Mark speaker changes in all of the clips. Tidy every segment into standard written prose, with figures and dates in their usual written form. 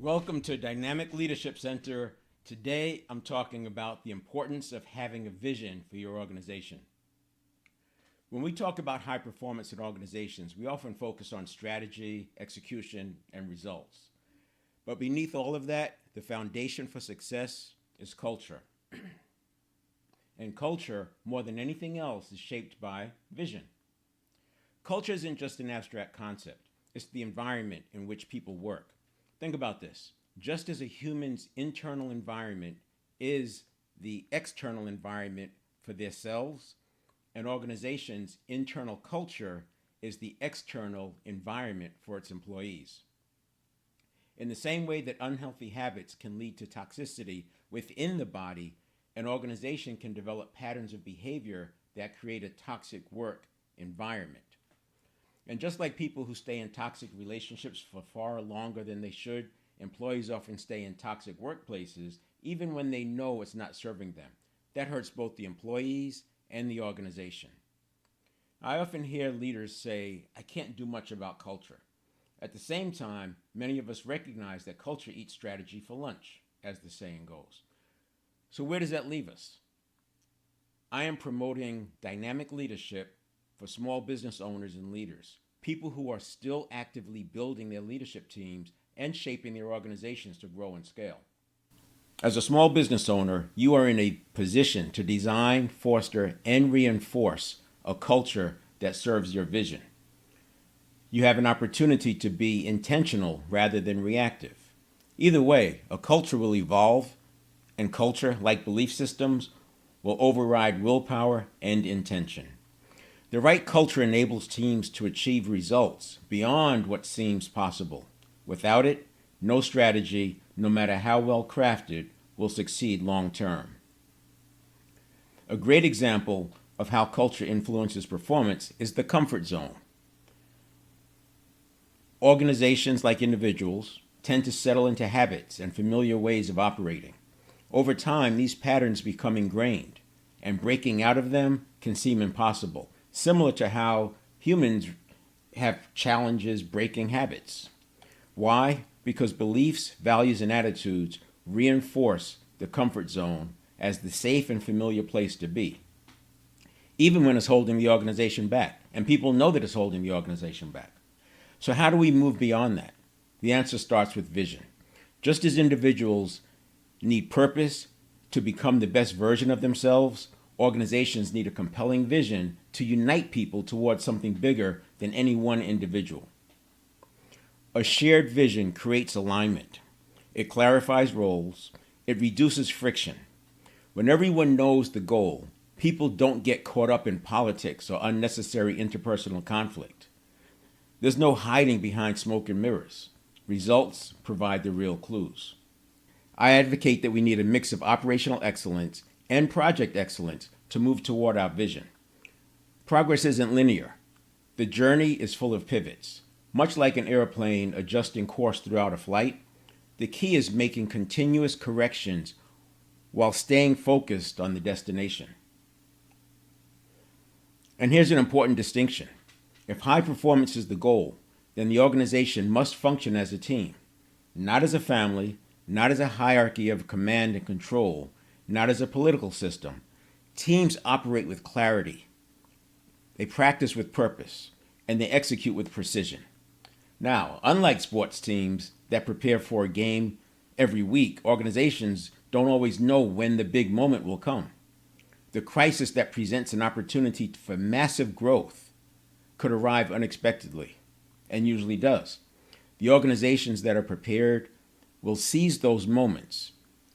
Speaker 1: Welcome to Dynamic Leadership Center. Today, I'm talking about the importance of having a vision for your organization. When we talk about high performance in organizations, we often focus on strategy, execution, and results. But beneath all of that, the foundation for success is culture. And culture, more than anything else, is shaped by vision. Culture isn't just an abstract concept. It's the environment in which people work. Think about this. Just as a human's internal environment is the external environment for their selves, an organization's internal culture is the external environment for its employees. In the same way that unhealthy habits can lead to toxicity within the body, an organization can develop patterns of behavior that create a toxic work environment. And just like people who stay in toxic relationships for far longer than they should, employees often stay in toxic workplaces even when they know it's not serving them. That hurts both the employees and the organization. I often hear leaders say, "I can't do much about culture." At the same time, many of us recognize that culture eats strategy for lunch, as the saying goes. So where does that leave us? I am promoting dynamic leadership for small business owners and leaders, people who are still actively building their leadership teams and shaping their organizations to grow and scale. As a small business owner, you are in a position to design, foster, and reinforce a culture that serves your vision. You have an opportunity to be intentional rather than reactive. Either way, a culture will evolve, and culture, like belief systems, will override willpower and intention. The right culture enables teams to achieve results beyond what seems possible. Without it, no strategy, no matter how well crafted, will succeed long term. A great example of how culture influences performance is the comfort zone. Organizations, like individuals, tend to settle into habits and familiar ways of operating. Over time, these patterns become ingrained, and breaking out of them can seem impossible, similar to how humans have challenges breaking habits. Why? Because beliefs, values, and attitudes reinforce the comfort zone as the safe and familiar place to be, even when it's holding the organization back, and people know that it's holding the organization back. So how do we move beyond that? The answer starts with vision. Just as individuals need purpose to become the best version of themselves, organizations need a compelling vision to unite people towards something bigger than any one individual. A shared vision creates alignment. It clarifies roles. It reduces friction. When everyone knows the goal, people don't get caught up in politics or unnecessary interpersonal conflict. There's no hiding behind smoke and mirrors. Results provide the real clues. I advocate that we need a mix of operational excellence and project excellence to move toward our vision. Progress isn't linear. The journey is full of pivots. Much like an airplane adjusting course throughout a flight, the key is making continuous corrections while staying focused on the destination. And here's an important distinction. If high performance is the goal, then the organization must function as a team, not as a family, not as a hierarchy of command and control, not as a political system. Teams operate with clarity. They practice with purpose, and they execute with precision. Now, unlike sports teams that prepare for a game every week, organizations don't always know when the big moment will come. The crisis that presents an opportunity for massive growth could arrive unexpectedly, and usually does. The organizations that are prepared will seize those moments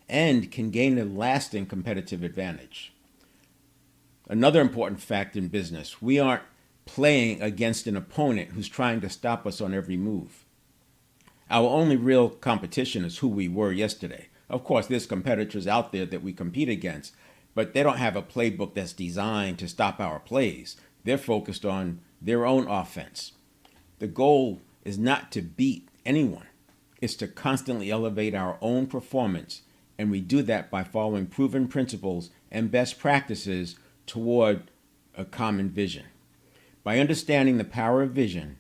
Speaker 1: and can gain a lasting competitive advantage. Another important fact in business, we aren't playing against an opponent who's trying to stop us on every move. Our only real competition is who we were yesterday. Of course, there's competitors out there that we compete against, but they don't have a playbook that's designed to stop our plays. They're focused on their own offense. The goal is not to beat anyone. It's to constantly elevate our own performance, and we do that by following proven principles and best practices toward a common vision. By understanding the power of vision,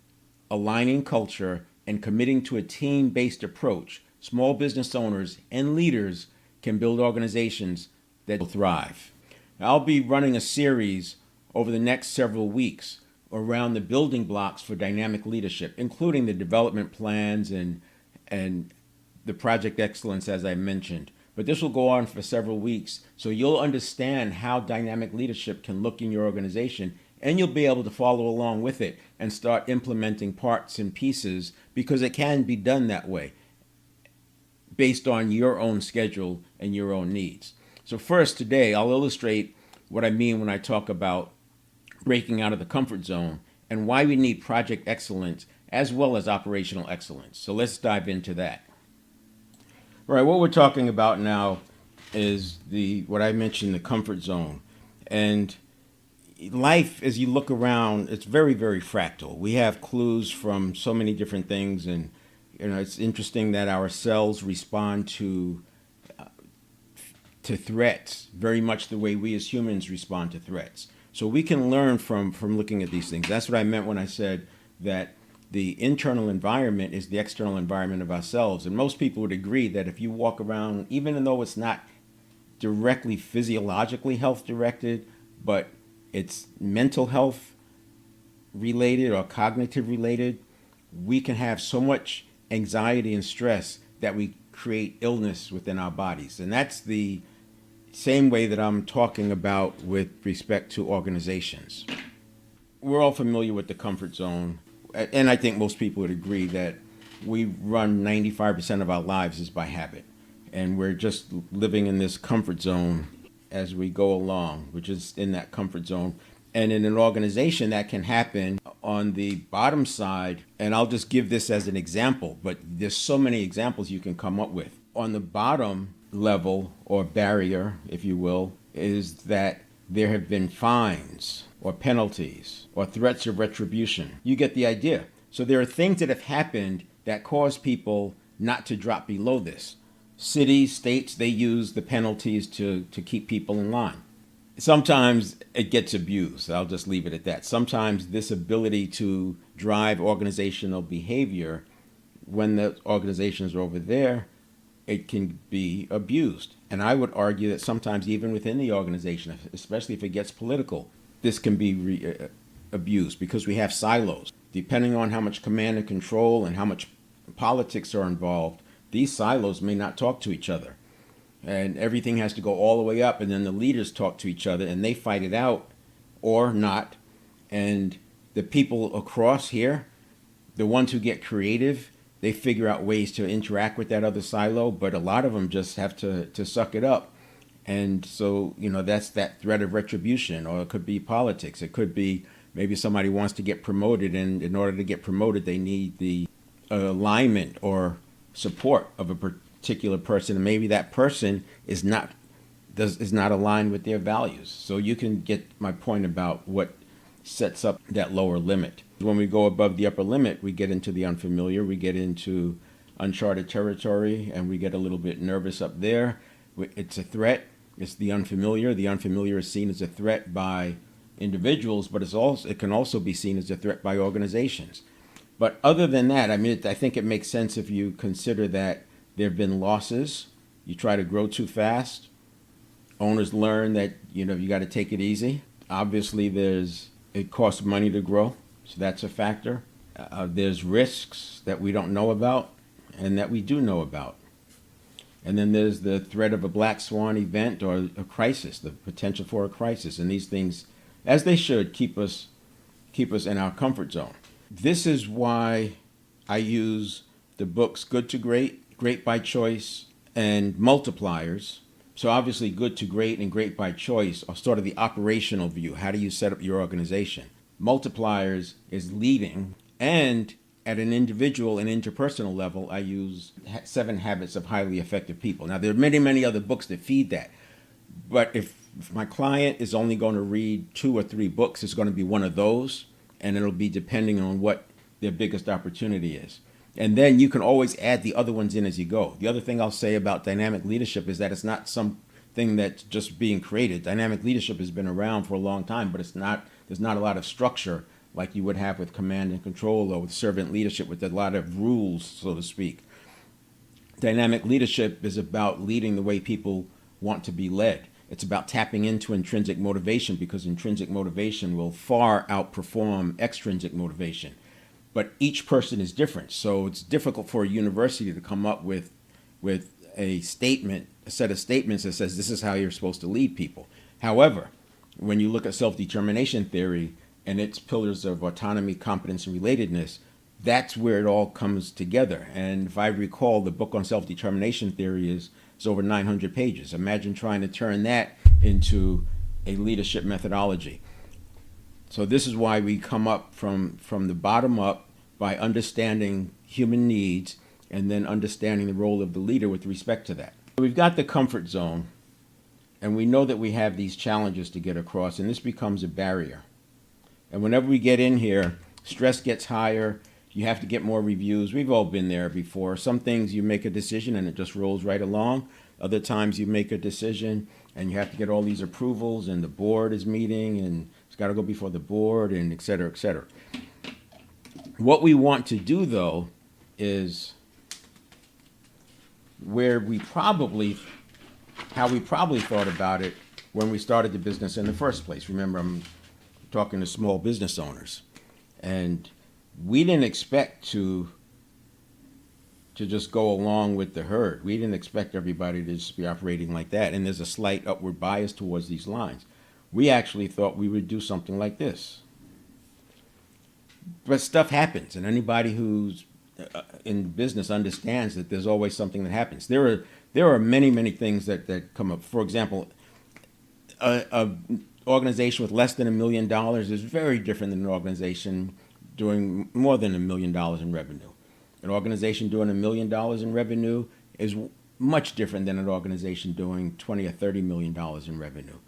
Speaker 1: aligning culture, and committing to a team-based approach, small business owners and leaders can build organizations that will thrive. I'll be running a series over the next several weeks around the building blocks for dynamic leadership, including the development plans and the project excellence, as I mentioned. But this will go on for several weeks, so you'll understand how dynamic leadership can look in your organization, and you'll be able to follow along with it and start implementing parts and pieces, because it can be done that way based on your own schedule and your own needs. So first, today, I'll illustrate what I mean when I talk about breaking out of the comfort zone and why we need project excellence as well as operational excellence. So let's dive into that. All right, what we're talking about now is what I mentioned, the comfort zone. And life, as you look around, it's very, very fractal. We have clues from so many different things, and it's interesting that our cells respond to threats very much the way we as humans respond to threats. So we can learn from looking at these things. That's what I meant when I said that the internal environment is the external environment of ourselves. And most people would agree that if you walk around, even though it's not directly physiologically health directed, but it's mental health related or cognitive related, we can have so much anxiety and stress that we create illness within our bodies. And that's the same way that I'm talking about with respect to organizations. We're all familiar with the comfort zone, and I think most people would agree that we run 95% of our lives is by habit, and we're just living in this comfort zone as we go along, which is in that comfort zone. And in an organization, that can happen on the bottom side, and I'll just give this as an example, but there's so many examples you can come up with. On the bottom level, or barrier, if you will, is that there have been fines or penalties or threats of retribution. You get the idea. So there are things that have happened that cause people not to drop below this. Cities, states, they use the penalties to keep people in line. Sometimes it gets abused. I'll just leave it at that. Sometimes this ability to drive organizational behavior, when the organizations are over there, it can be abused. And I would argue that sometimes even within the organization, especially if it gets political, this can be abused because we have silos. Depending on how much command and control and how much politics are involved, these silos may not talk to each other. And everything has to go all the way up, and then the leaders talk to each other and they fight it out or not. And the people across here, the ones who get creative, they figure out ways to interact with that other silo, but a lot of them just have to suck it up. And so, that's that threat of retribution, or it could be politics. It could be maybe somebody wants to get promoted, and in order to get promoted, they need the alignment or support of a particular person, and maybe that person is not aligned with their values. So you can get my point about what sets up that lower limit. When we go above the upper limit, we get into the unfamiliar, we get into uncharted territory, and we get a little bit nervous up there. It's a threat. It's the unfamiliar. The unfamiliar is seen as a threat by individuals, but it can also be seen as a threat by organizations. But other than that, I think it makes sense if you consider that there have been losses. You try to grow too fast. Owners learn that you got to take it easy. Obviously, it costs money to grow, so that's a factor. There's risks that we don't know about and that we do know about. And then there's the threat of a black swan event or a crisis, the potential for a crisis. And these things, as they should, keep us in our comfort zone. This is why I use the books Good to Great, Great by Choice, and Multipliers. So obviously Good to Great and Great by Choice are sort of the operational view. How do you set up your organization? Multipliers is leading, and at an individual and interpersonal level, I use 7 Habits of Highly Effective People. Now, there are many, many other books that feed that. But if my client is only going to read 2 or 3 books, it's going to be one of those, and it'll be depending on what their biggest opportunity is. And then you can always add the other ones in as you go. The other thing I'll say about dynamic leadership is that it's not something that's just being created. Dynamic leadership has been around for a long time, but there's not a lot of structure like you would have with command and control or with servant leadership with a lot of rules, so to speak. Dynamic leadership is about leading the way people want to be led. It's about tapping into intrinsic motivation, because intrinsic motivation will far outperform extrinsic motivation. But each person is different, so it's difficult for a university to come up with a statement, a set of statements that says this is how you're supposed to lead people. However, when you look at self-determination theory and its pillars of autonomy, competence, and relatedness, that's where it all comes together. And if I recall, the book on self-determination theory is over 900 pages. Imagine trying to turn that into a leadership methodology. So this is why we come up from the bottom up by understanding human needs and then understanding the role of the leader with respect to that. We've got the comfort zone, and we know that we have these challenges to get across, and this becomes a barrier. And whenever we get in here, stress gets higher. You have to get more reviews. We've all been there before. Some things you make a decision and it just rolls right along. Other times you make a decision and you have to get all these approvals, and the board is meeting and it's got to go before the board, and et cetera, et cetera. What we want to do, though, is how we probably thought about it when we started the business in the first place. Remember, I'm talking to small business owners, and we didn't expect to just go along with the herd. We didn't expect everybody to just be operating like that, and there's a slight upward bias towards these lines. We actually thought we would do something like this. But stuff happens, and anybody who's in business understands that there's always something that happens. There are many, many things that come up. For example, a organization with less than $1 million is very different than an organization doing more than $1 million in revenue. An organization doing $1 million in revenue is much different than an organization doing 20 or 30 million dollars in revenue.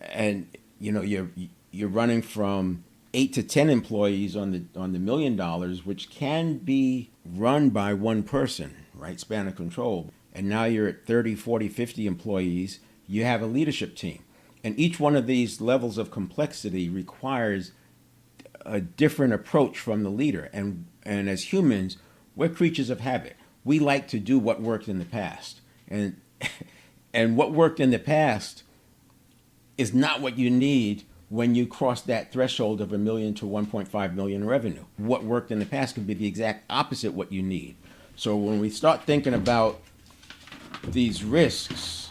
Speaker 1: And you know, you're running from 8 to 10 employees on the $1 million, which can be run by one person, right? Span of control. And now you're at 30, 40, 50 employees. You have a leadership team. And each one of these levels of complexity requires a different approach from the leader. And as humans, we're creatures of habit. We like to do what worked in the past. And what worked in the past is not what you need when you cross that threshold of $1 million to 1.5 million in revenue. What worked in the past could be the exact opposite what you need. So when we start thinking about these risks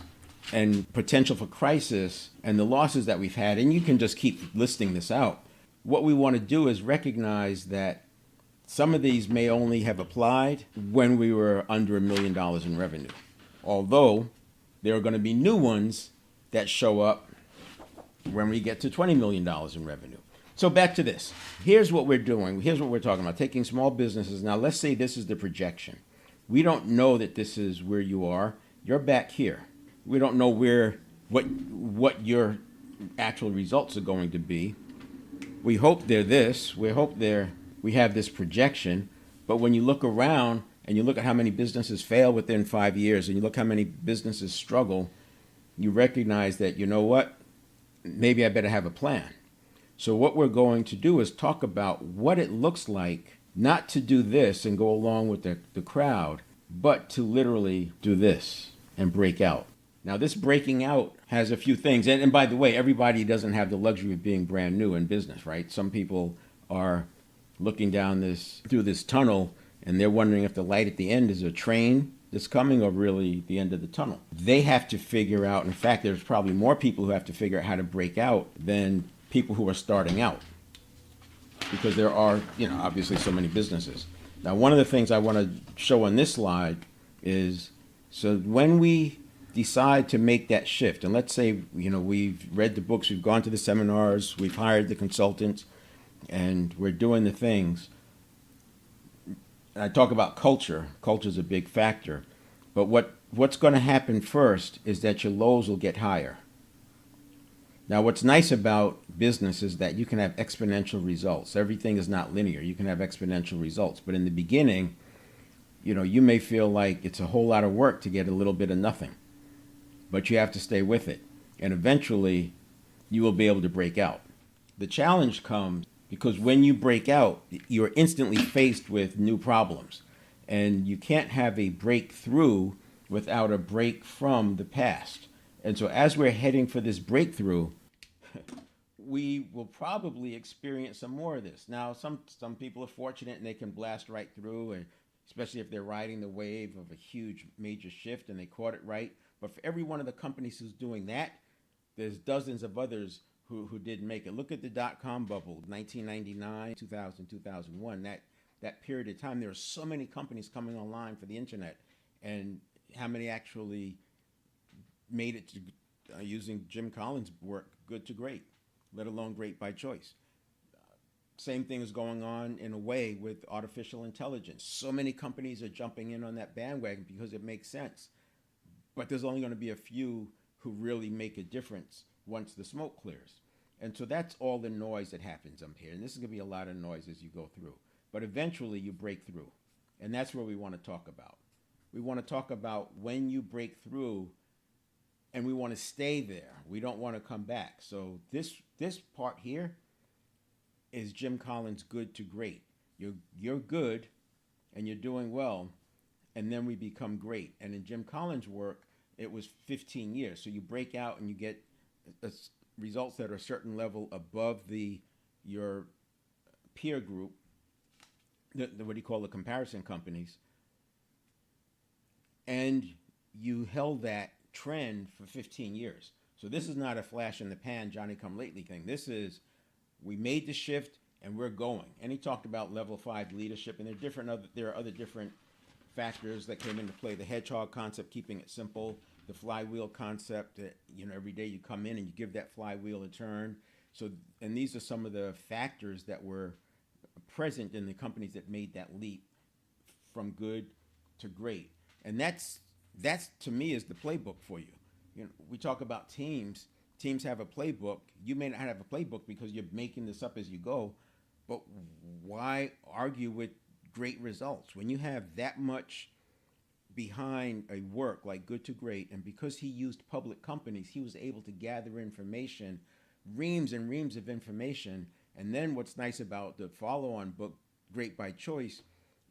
Speaker 1: and potential for crisis and the losses that we've had, and you can just keep listing this out, what we want to do is recognize that some of these may only have applied when we were under $1 million in revenue. Although there are going to be new ones that show up when we get to $20 million in revenue. So back to this. Here's what we're doing. Here's what we're talking about. Taking small businesses. Now let's say this is the projection. We don't know that this is where you are. You're back here. We don't know what your actual results are going to be. We hope they're this. We hope we have this projection. But when you look around and you look at how many businesses fail within 5 years, and you look how many businesses struggle, you recognize that, you know what? Maybe I better have a plan. So what we're going to do is talk about what it looks like not to do this and go along with the crowd, but to literally do this and break out. Now, this breaking out has a few things. And by the way, everybody doesn't have the luxury of being brand new in business, right? Some people are looking down through this tunnel, and they're wondering if the light at the end is a train that's coming or really the end of the tunnel. They have to figure out, in fact, there's probably more people who have to figure out how to break out than people who are starting out, because there are, obviously so many businesses. Now, one of the things I want to show on this slide is, so when we decide to make that shift, and let's say, we've read the books, we've gone to the seminars, we've hired the consultants, and we're doing the things. I talk about culture. Culture is a big factor. But what's going to happen first is that your lows will get higher. Now, what's nice about business is that you can have exponential results. Everything is not linear. You can have exponential results. But in the beginning, you may feel like it's a whole lot of work to get a little bit of nothing. But you have to stay with it. And eventually, you will be able to break out. The challenge comes because when you break out, you're instantly faced with new problems. And you can't have a breakthrough without a break from the past. And so as we're heading for this breakthrough, we will probably experience some more of this. Now, some people are fortunate and they can blast right through, and especially if they're riding the wave of a huge major shift and they caught it right. But for every one of the companies who's doing that, there's dozens of others who didn't make it. Look at the dot-com bubble, 1999, 2000, 2001. That period of time, there were so many companies coming online for the internet, and how many actually made it to, using Jim Collins' work, good to great, let alone great by choice. Same thing is going on in a way with artificial intelligence. So many companies are jumping in on that bandwagon because it makes sense. But there's only going to be a few who really make a difference once the smoke clears. And so that's all the noise that happens up here. And this is going to be a lot of noise as you go through. But eventually you break through. And that's what we want to talk about. We want to talk about when you break through, and we want to stay there. We don't want to come back. So this part here is Jim Collins' good to great. You're good and you're doing well, and then we become great. And in Jim Collins' work, it was 15 years. So you break out and you get results that are a certain level above your peer group, what do you call the comparison companies, and you held that trend for 15 years. So this is not a flash in the pan, Johnny come lately thing. This is, we made the shift and we're going. And he talked about level 5 leadership, and there are other different factors that came into play. The hedgehog concept, keeping it simple. The flywheel concept, that every day you come in and you give that flywheel a turn. So, and these are some of the factors that were present in the companies that made that leap from good to great. And that's to me is the playbook for you. We talk about teams. Teams have a playbook. You may not have a playbook because you're making this up as you go, but why argue with great results when you have that much behind a work like Good to Great? And because he used public companies, he was able to gather information, reams and reams of information. And then what's nice about the follow-on book, Great by Choice,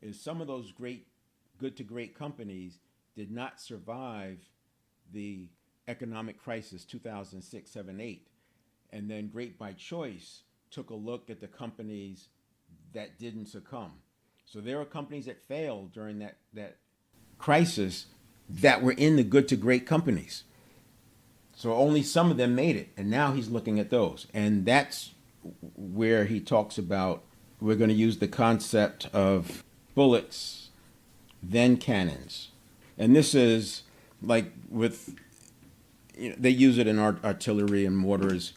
Speaker 1: is some of those great Good to Great companies did not survive the economic crisis 2006, 7, 8. And then Great by Choice took a look at the companies that didn't succumb. So there are companies that failed during that crisis that were in the Good to Great companies. So only some of them made it. And now he's looking at those. And that's where he talks about, we're going to use the concept of bullets, then cannons. And this is like with, they use it in artillery and mortars,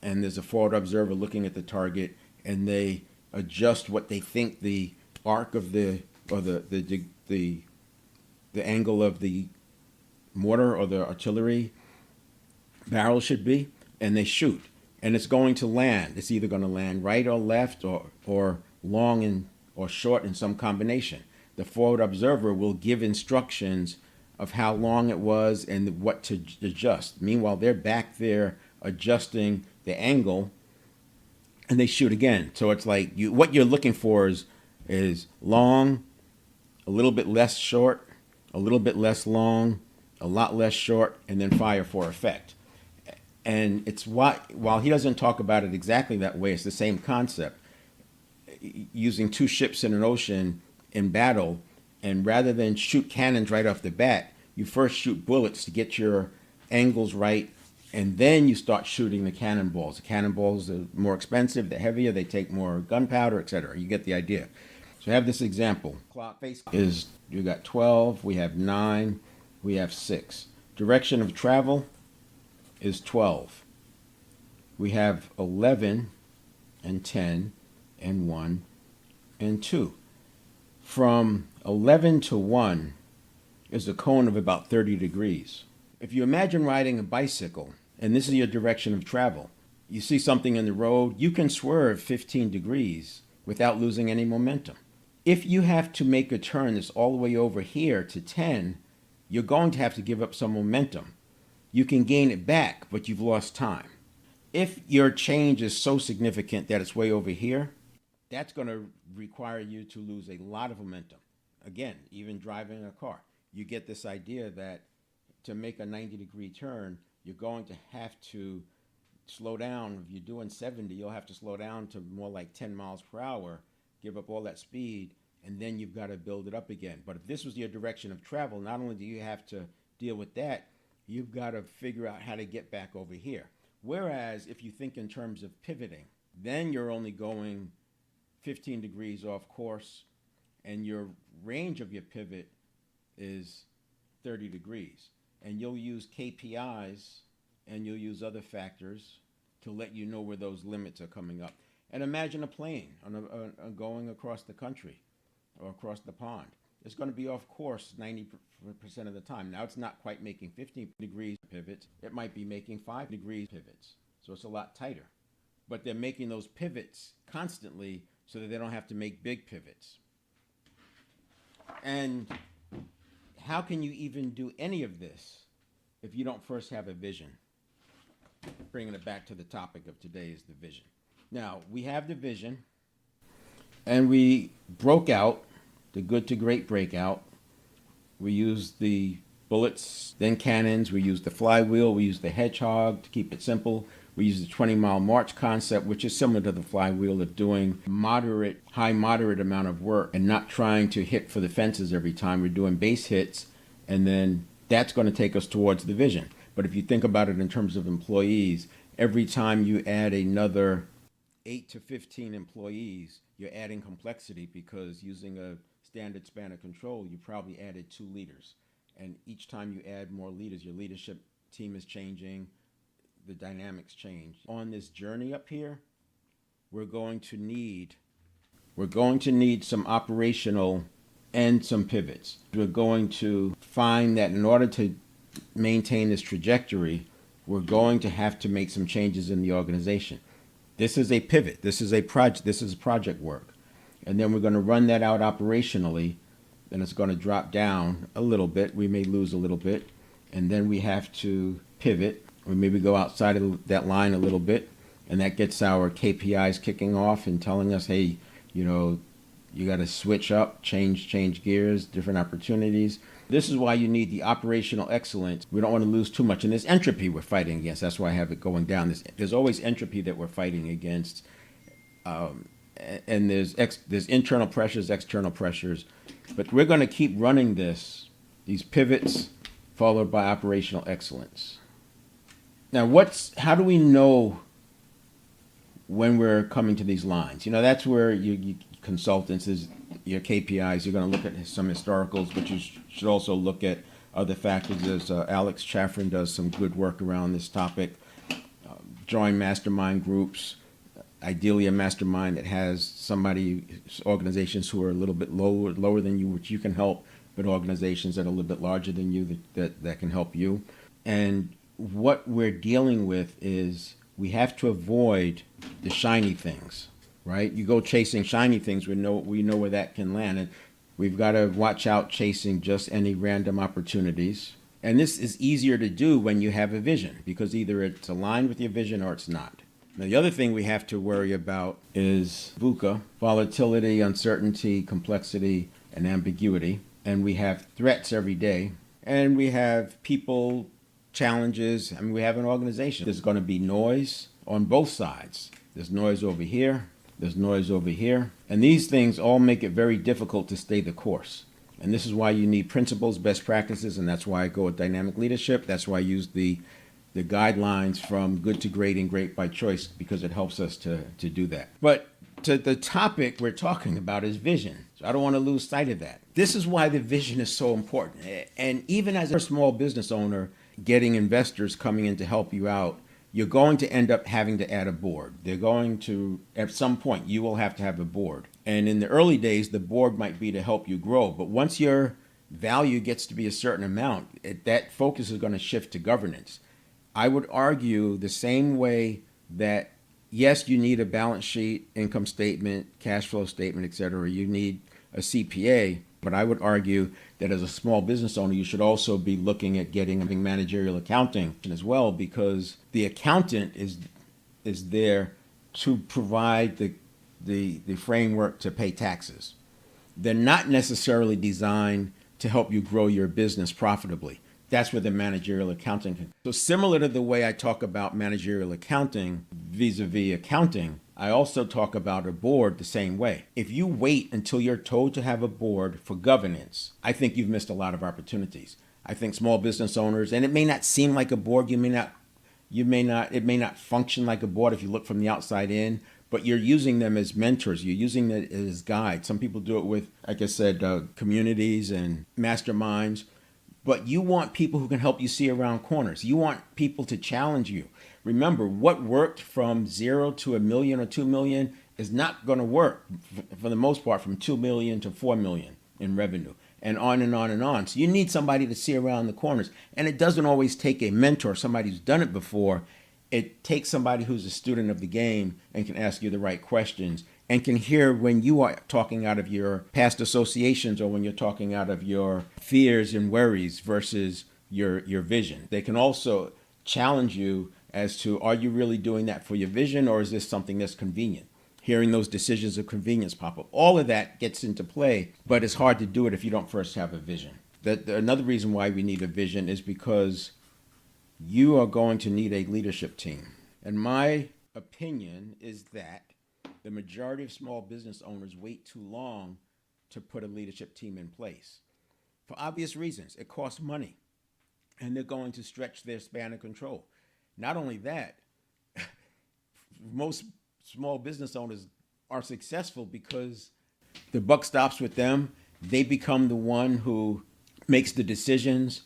Speaker 1: and there's a forward observer looking at the target, and they adjust what they think the arc of the angle of the mortar or the artillery barrel should be, and they shoot. And it's going to land. It's either going to land right or left or long or short in some combination. The forward observer will give instructions of how long it was and what to adjust. Meanwhile, they're back there adjusting the angle, and they shoot again. So it's like what you're looking for is long, a little bit less short, a little bit less long, a lot less short, and then fire for effect. And it's while he doesn't talk about it exactly that way, it's the same concept. Using two ships in an ocean in battle, and rather than shoot cannons right off the bat, you first shoot bullets to get your angles right, and then you start shooting the cannonballs. The cannonballs are more expensive, they're heavier, they take more gunpowder, etc. You get the idea. So I have this example. Clock face is, you got 12, we have 9, we have 6. Direction of travel is 12. We have 11 and 10 and 1 and 2. From 11 to 1 is a cone of about 30 degrees. If you imagine riding a bicycle, and this is your direction of travel, you see something in the road, you can swerve 15 degrees without losing any momentum. If you have to make a turn that's all the way over here to 10, you're going to have to give up some momentum. You can gain it back, but you've lost time. If your change is so significant that it's way over here, that's going to require you to lose a lot of momentum. again, even driving a car, you get this idea that to make a 90-degree turn, you're going to have to slow down. If you're doing 70, you'll have to slow down to more like 10 miles per hour, give up all that speed, and then you've got to build it up again. But if this was your direction of travel, not only do you have to deal with that, you've got to figure out how to get back over here. Whereas if you think in terms of pivoting, then you're only going 15 degrees off course, and your range of your pivot is 30 degrees. And you'll use KPIs and you'll use other factors to let you know where those limits are coming up. And imagine a plane going across the country or across the pond. It's going to be off course 90% of the time. Now, it's not quite making 15 degrees pivots. It might be making 5 degrees pivots. So it's a lot tighter. But they're making those pivots constantly so that they don't have to make big pivots. And how can you even do any of this if you don't first have a vision? Bringing it back to the topic of today is the vision. Now, we have the vision, and we broke out the good to great breakout. We used the bullets, then cannons. We used the flywheel. We used the hedgehog to keep it simple. We use the 20-mile march concept, which is similar to the flywheel of doing high moderate amount of work and not trying to hit for the fences every time. We're doing base hits, and then that's going to take us towards the vision. But if you think about it in terms of employees, every time you add another 8 to 15 employees, you're adding complexity, because using a standard span of control, you probably added 2 leaders. And each time you add more leaders, your leadership team is changing, the dynamics change. On this journey up here, we're going to need some operational and some pivots. We're going to find that in order to maintain this trajectory, we're going to have to make some changes in the organization. This is a pivot. This is a project. This is project work. And then we're going to run that out operationally, and it's going to drop down a little bit. We may lose a little bit, and then we have to pivot. We maybe go outside of that line a little bit, and that gets our KPIs kicking off and telling us, hey, you got to switch up, change gears, different opportunities. This is why you need the operational excellence. We don't want to lose too much. And there's entropy we're fighting against. That's why I have it going down. There's always entropy that we're fighting against. And there's internal pressures, external pressures. But we're going to keep running these pivots followed by operational excellence. Now, how do we know when we're coming to these lines? That's where you consultants is your KPIs. You're going to look at some historicals, but you should also look at other factors. As Alex Chaffrin does some good work around this topic. Join mastermind groups. Ideally, a mastermind that has organizations who are a little bit lower than you, which you can help, but organizations that are a little bit larger than you that can help you. And what we're dealing with is we have to avoid the shiny things, right? You go chasing shiny things, we know where that can land. And we've got to watch out chasing just any random opportunities. And this is easier to do when you have a vision, because either it's aligned with your vision or it's not. Now, the other thing we have to worry about is VUCA, volatility, uncertainty, complexity, and ambiguity. And we have threats every day. And we have people, challenges. We have an organization. There's going to be noise on both sides. There's noise over here. There's noise over here. And these things all make it very difficult to stay the course. And this is why you need principles, best practices, and that's why I go with dynamic leadership. That's why I use the guidelines from good to great and great by choice, because it helps us to do that. But to the topic we're talking about is vision. So I don't want to lose sight of that. This is why the vision is so important. And even as a small business owner, getting investors coming in to help you out, you're going to end up having to add a board. They're going to, at some point, you will have to have a board. And in the early days, the board might be to help you grow. But once your value gets to be a certain amount, that focus is going to shift to governance. I would argue the same way that, yes, you need a balance sheet, income statement, cash flow statement, etc. You need a CPA. But I would argue that as a small business owner, you should also be looking at getting managerial accounting as well, because the accountant is there to provide the framework to pay taxes. they're not necessarily designed to help you grow your business profitably. That's where the managerial accounting can. So similar to the way I talk about managerial accounting vis-a-vis accounting, I also talk about a board the same way. If you wait until you're told to have a board for governance, I think you've missed a lot of opportunities. I think small business owners, and it may not seem like a board, it may not function like a board if you look from the outside in, but you're using them as mentors. You're using them as guides. Some people do it with, like I said, communities and masterminds. But you want people who can help you see around corners. You want people to challenge you. Remember, what worked from 0 to $1 million or 2 million is not going to work, for the most part, from 2 million to 4 million in revenue, and on and on and on. So you need somebody to see around the corners. And it doesn't always take a mentor, somebody who's done it before. It takes somebody who's a student of the game and can ask you the right questions and can hear when you are talking out of your past associations or when you're talking out of your fears and worries versus your vision. They can also challenge you as to, are you really doing that for your vision, or is this something that's convenient? Hearing those decisions of convenience pop up. All of that gets into play, but it's hard to do it if you don't first have a vision. Another reason why we need a vision is because you are going to need a leadership team. And my opinion is that the majority of small business owners wait too long to put a leadership team in place. For obvious reasons, it costs money, and they're going to stretch their span of control. Not only that, most small business owners are successful because the buck stops with them. They become the one who makes the decisions,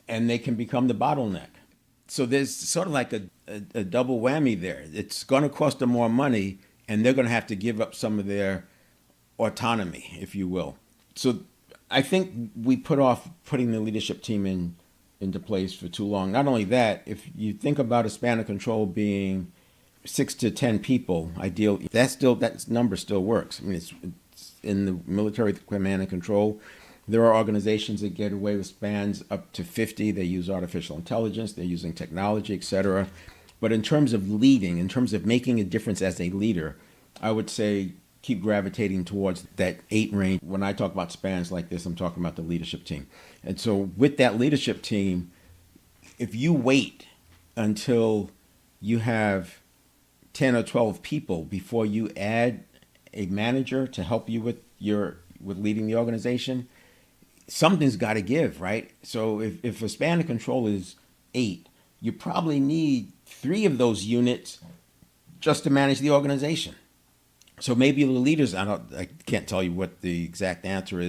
Speaker 1: and they can become the bottleneck. So there's sort of like a double whammy there. It's going to cost them more money, and they're going to have to give up some of their autonomy, if you will. So I think we put off putting the leadership team into place for too long. Not only that, if you think about a span of control being 6 to 10 people, ideally, that number still works. I mean, it's in the military command and control. There are organizations that get away with spans up to 50. They use artificial intelligence, they're using technology, etc. But in terms of leading, in terms of making a difference as a leader, I would say keep gravitating towards that 8 range. When I talk about spans like this, I'm talking about the leadership team. And so with that leadership team, if you wait until you have 10 or 12 people before you add a manager to help you with leading the organization, something's got to give, right? So if a span of control is 8, you probably need 3 of those units just to manage the organization. So maybe the leaders, I can't tell you what the exact answer is.